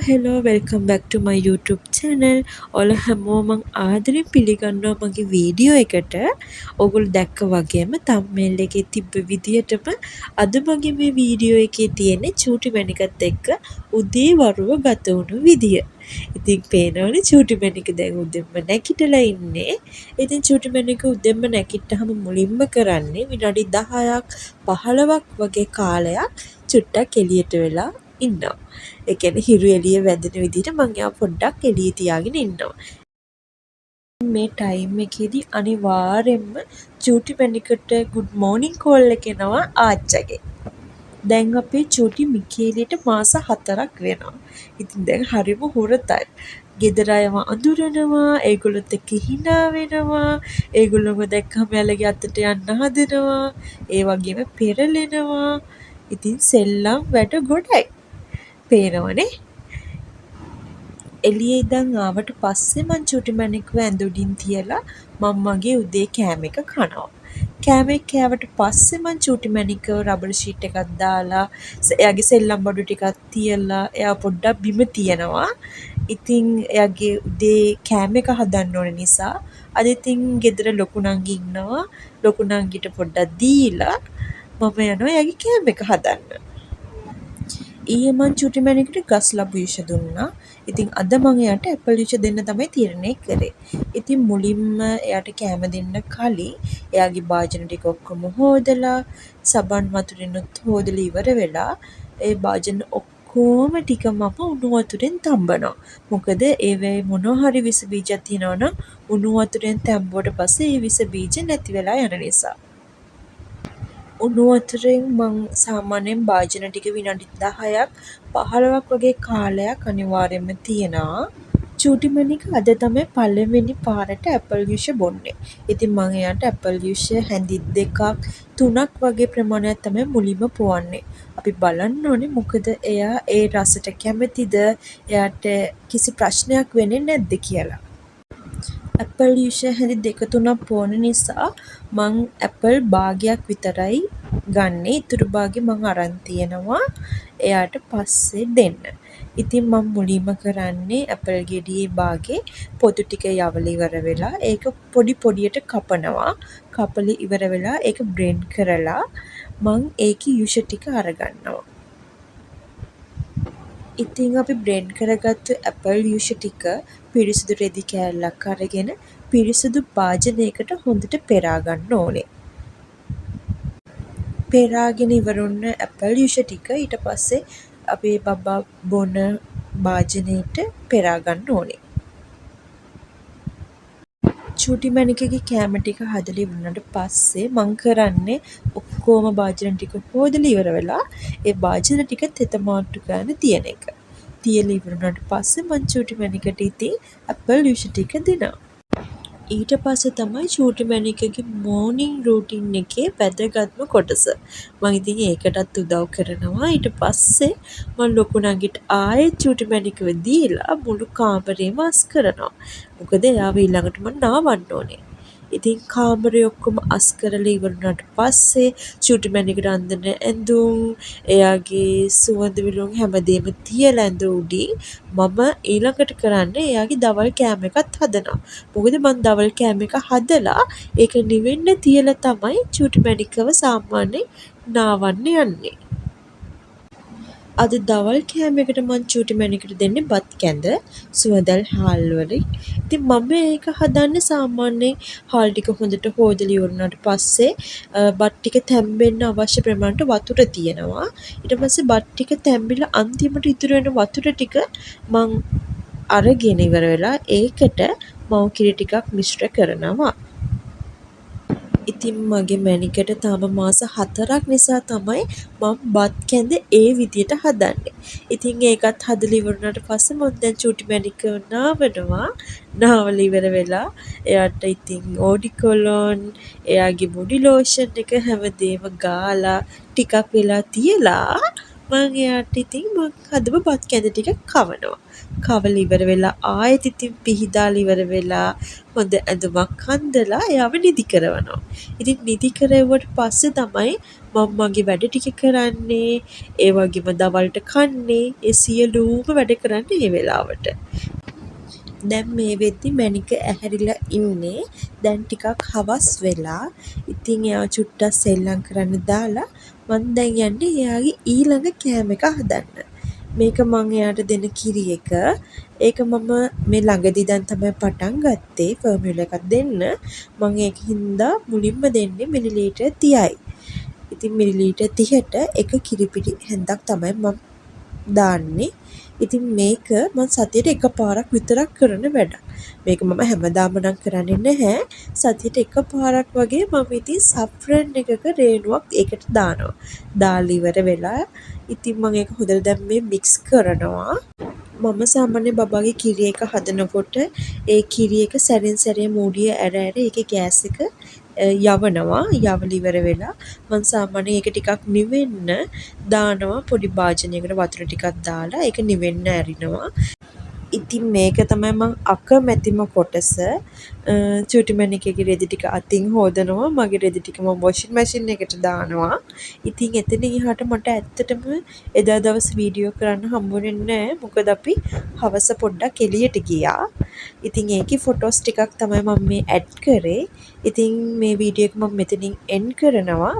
hello, welcome back to my YouTube channel. ඔයාලා හැමෝම ආදරෙන් පිළිගන්නවා මගේ වීඩියෝ එකට. ඔයගොල්ලෝ දැක්ක වගේම thumbnail එකේ තිබ්බ විදියටම අද මගේ මේ වීඩියෝ එකේ තියෙන්නේ චූටි මැණිකත් එක්ක උදේ වරුව ගත වුණු විදිය. ඉතින් පේනවනේ චූටි මැණික දැන් උදෙන්ම නැගිටලා ඉන්නේ. ඉතින් චූටි මැණික උදෙන්ම නැගිට්ටහම මුලින්ම කරන්නේ විනාඩි 10ක් 15ක් වගේ කාලයක් චුට්ටක් එළියට වෙලා ඉන්නවා. ඒ කියන්නේ හිරු එළිය වැදෙන විදිහට මම එයා පොඩ්ඩක් එළියේ තියාගෙන ඉන්නවා. මේ ටයිම් එකේදී අනිවාර්යෙන්ම චූටි මැණිකට good morning call එක එනවා ආච්චගේ. දැන් අපේ චූටි මිකේලියට මාස 4ක් වෙනවා. ඉතින් දැන් හරිම හුරතල්. ගෙදර අයව අඳුරනවා, ඒගොල්ලොත් එක්ක hina වෙනවා, ඒගොල්ලෝව දැක්කම එයාලගේ අතට යන්න හදනවා, ඒ වගේම පෙරලෙනවා. ඉතින් සෙල්ලම් වැඩ ගොඩයි. පේනවනේ. එළියේ ඉඳන් ආවට පස්සේ මං චූටි මැණික්ව ඇඳ උඩින් තියලා මම මගේ උදේ කෑම එක කනවා. කෑම එක කෑවට පස්සේ මං චූටි මැණික්ව රබර් ෂීට් එකක් දාලා එයාගේ සෙල්ලම් බඩු ටිකක් තියලා එයා පොඩ්ඩක් බිම තියනවා. ඉතින් එයාගේ උදේ කෑම එක හදන්න ඕන නිසා අද ඉතින් ගෙදර ලොකු නංගි ඉන්නවා. ලොකු නංගිට පොඩ්ඩක් දීලා මම යනවා එයාගේ කෑම එක හදන්න. ඊයේ මං චූටි මැණිකට ගස් ලබු යුෂ දුන්නා. ඉතින් අද මං එයාට ඇපල් යුෂ දෙන්න තමයි තීරණය කරේ. ඉතින් මුලින්ම එයාට කෑම දෙන්න කලින් එයාගේ භාජන ටික ඔක්කොම හොදලා සබන් වතුරෙනුත් හොදලා ඉවර වෙලා ඒ භාජන ඔක්කොම ටික මම උණු වතුරෙන් තම්බනවා. මොකද ඒවේ මොනවා හරි විස බීජයක් තියෙනවා නම් උණු වතුරෙන් තැම්බුවට පස්සේ ඒ විස බීජ නැති වෙලා යන නිසා. උණු වතුරෙන් මං සාමාන්‍යයෙන් භාජන ටික විනාඩි 10ක් 15ක් වගේ කාලයක් අනිවාර්යයෙන්ම තියනවා. චූටි මැණික අද තමයි පළවෙනි පාරට ඇපල් යුෂ බොන්නේ. ඉතින් මං එයාට ඇපල් යුෂ හැඳි 2ක් 3ක් වගේ ප්‍රමාණයක් තමයි මුලින්ම පොවන්නේ. අපි බලන්න ඕනේ මොකද එයා ඒ රසට කැමතිද, එයාට කිසි ප්‍රශ්නයක් වෙන්නේ නැද්ද කියලා. ඇපල් යුෂ හැඳි 2 3ක් පොවන නිසා මං ඇපල් භාගයක් විතරයි ගන්නෙ. ඉතුරු භාගෙ මං අරන් තියනවා එයාට පස්සේ දෙන්න. ඉතින් මං මුලින්ම කරන්නේ ඇපල් ගෙඩියේ භාගේ පොතු ටික යවලා ඉවර වෙලා ඒක පොඩි පොඩියට කපනවා. කපලා ඉවර වෙලා ඒක බ්ලෙන්ඩ් කරලා මං ඒකේ යුෂ ටික අරගන්නවා. ඉතින් අපි බ්ලෙන්ඩ් කරගත්තු ඇපල් යුෂ ටික පිරිසිදු රෙදි කෑල්ලක් අරගෙන පිරිසිදු භාජනයකට හොඳට පෙරා ගන්න ඕනේ. පෙරාගෙන ඉවර වුණ ඇපල් යුෂ ටික ඊට පස්සේ අපේ බබා බොන භාජනයට පෙරා ගන්න ඕනේ. චූටි මැණිකගේ කෑම ටික හදලා ඉවරනට පස්සේ මං කරන්නේ ඔක්කොම භාජන ටික හොදලා ඉවර වෙලා ඒ භාජන ටික තෙතමාට්ටු ගන්න තියන එක. තියලා ඉවරනට පස්සේ මං චූටි මැණිකට ඉතින් ඇපල් යුෂ ටික දෙනවා. ඊට පස්සේ තමයි චූටි මැණිකගේ මෝර්නින් රූටින් එකේ වැදගත්ම කොටස. මං ඉතින් ඒකටත් උදව් කරනවා. ඊට පස්සේ මං ලොකු නංගිට ආයෙත් චූටි මැණිකව දීලා මුළු කාමරේම අස් කරනවා. මොකද එයාව ඊළඟට මං නාවන්න ඕනේ. ඉතින් කාමරේ ඔක්කොම අස් කරලා ඉවරනට පස්සේ චූටි මැණිකට අඳින ඇඳුම්, එයාගේ සුවඳ විලවුන් හැමදේම තියලා ඇඳ උඩින් මම ඊළඟට කරන්නේ එයාගේ දවල් කෑම එකත් හදනවා. මොකද මං දවල් කෑම එක හදලා ඒක නිවෙන්න තියලා තමයි චූටි මැණිකව සාමාන්‍යයෙන් නාවන්න යන්නේ. අද දවල් කෑම එකට මං චූටි මැණිකට දෙන්නේ බත් කැඳ සුවඳල් හාල් වලින්. ඉතින් මම ඒක හදන්නේ සාමාන්‍යයෙන් හාල් ටික හොඳට හොදලා ඉවරනට පස්සේ බත් ටික තැම්බෙන්න අවශ්‍ය ප්‍රමාණයට වතුර තියෙනවා. ඊට පස්සේ බත් ටික තැම්බිලා අන්තිමට ඉතුරු වෙන වතුර ටික මං අරගෙන ඉවර වෙලා ඒකට මව් කිරි ටිකක් මිශ්‍ර කරනවා. ඉතින් මගේ මැණිකට තාම මාස 4ක් නිසා තමයි මම බත් කැඳ ඒ විදියට හදන්නේ. ඉතින් ඒකත් හදලා ඉවරනට පස්සේ මම දැන් චූටි මැණිකව නාවනවා. නාවලා ඉවර වෙලා එයාට ඉතින් ඕඩිකොලොන්, එයාගේ බොඩි ලෝෂන් එක හැමදේම ගාලා ටිකක් වෙලා තියලා මං එයාට ඉතින් මං හදපු බත් කැඳ ටික කවනවා. කවලා ඉවර වෙලා ආයෙත් ඉතින් පිහදාලා ඉවර වෙලා හොඳ ඇඳුමක් අන්දලා එයාව නිදි කරවනවා. ඉතින් නිදි කරවුවට පස්සේ තමයි මම මගේ වැඩ ටික කරන්නේ. ඒ වගේම දවල්ට කන්නේ. ඒ සියලුම වැඩ කරන්නේ ඒ වෙලාවට. දැන් මේ වෙද්දි මැනික ඇහැරිලා ඉන්නේ. දැන් ටිකක් හවස් වෙලා. ඉතින් එයා චුට්ටක් සෙල්ලම් කරන්න දාලා මං දැන් යන්නේ එයාගේ ඊළඟ කෑම එක හදන්න. මේක මං එයාට දෙන කිරි එක. ඒක මම මේ ළඟදී දැන් තමයි පටන් ගත්තේ ෆෝමියුලා එකක් දෙන්න. මං ඒකින්ද මුලින්ම දෙන්නේ මිලිලීටර් 30යි. ඉතින් මිලිලීටර් 30ට එක කිරිපිටි හැන්දක් තමයි මම දාන්නේ. ඉතින් මේක මං සතියට එකපාරක් විතරක් කරන වැඩක්. මේක මම හැමදාම නම් කරන්නේ නැහැ. සතියට එකපාරක් වගේ මම ඉතින් සෆ්රන් එකක රේණුවක් ඒකට දානවා. දාලා ඉවර වෙලා ඉතින් මම ඒක හොඳට දැන් මේ මික්ස් කරනවා. මම සාමාන්‍ය බබාගේ කිරි එක හදනකොට ඒ කිරි එක සැරෙන් සැරේ මූඩිය ඇර ඒකේ ගෑස් එක යවනවා. යවලා ඉවර වෙලා මං සාමාන්‍යයෙන් ඒක ටිකක් නිවෙන්න දානවා පොඩි භාජනයකට වතුර ටිකක් දාලා ඒක නිවෙන්න ඇරිනවා. ඉතින් මේක තමයි මං අකමැතිම කොටස. චූටි මැණිකේගේ රෙදි ටික අතින් හොදනවා. මගේ රෙදි ටික මම වොෂින් මැෂින් එකට දානවා. ඉතින් එතන එහාට මට ඇත්තටම එදා දවස් වීඩියෝ කරන්න හම්බුනේ නැහැ. මොකද අපි හවස පොඩ්ඩක් එළියට ගියා. ඉතින් ඒකේ ෆොටෝස් ටිකක් තමයි මම මේ ඇඩ් කරේ. ඉතින් මේ වීඩියෝ එක මම මෙතනින් එන්ඩ් කරනවා.